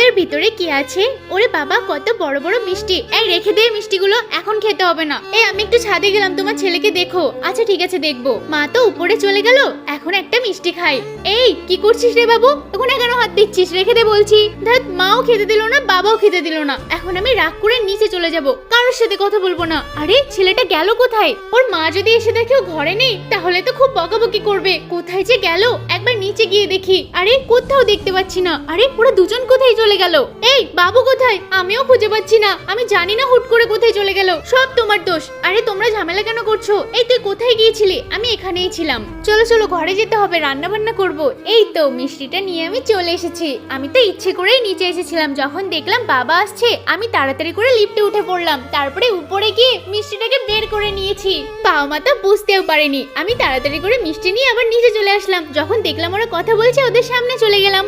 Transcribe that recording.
এর ভিতরে কি আছে? ওরে বাবা, কত বড় বড় মিষ্টি। এই রেখে দে মিষ্টিগুলো, এখন খেতে হবে না। এই আমি একটু ছাদে গেলাম, তোমার ছেলেকে দেখো। আচ্ছা ঠিক আছে, দেখবো। মা তো উপরে চলে গেল, এখন একটা মিষ্টি খাই। এই কি করছিস রে বাবু? ওখানে কেন হাত দিচ্ছিস? রেখে দে বলছি। ধ্যাৎ, মাও খেতে দিল না, বাবাও খেতে দিল না। এখন আমি রাগ করে নিচে চলে যাব, কারোর সাথে কথা বলবো না। আরে ছেলেটা গেল কোথায়? ওর মা যদি এসে দেখে ও ঘরে নেই, তাহলে তো খুব বকাবকি করবে। কোথায় যে গেল, একবার নিচে গিয়ে দেখি। আরে কোথাও দেখতে পাচ্ছি না। আরে ওরা দুজন কোথায় চলে গেল? এই বাবু কোথায়? আমিও খুঁজে পাচ্ছি না। আমি জানি না হুট করে কোথায় চলে গেল। সব তোমার দোষ। আরে তোমরা ঝামেলা কেন করছো? এই তুই কোথায় গিয়েছিলি? আমি এখানেই ছিলাম। চলো চলো, ঘরে যেতে হবে, রান্না বান্না করবো। এই তো মিষ্টিটা নিয়ে আমি চলে এসেছি। আমি তো ইচ্ছে করেই নিচে এসেছিলাম, যখন দেখলাম বাবা আসছে আমি তাড়াতাড়ি করে লিফটে উঠে পড়লাম। তারপরে উপরে গিয়ে মিষ্টিটাকে বের করে নিয়েছি। বাবা মা তো বুঝতেও পারেনি। আমি তাড়াতাড়ি করে মিষ্টি নিয়ে আবার নিচে চলে আসলাম। যখন দেখলাম ওরা কথা বলছে, ওদের সামনে চলে গেলাম।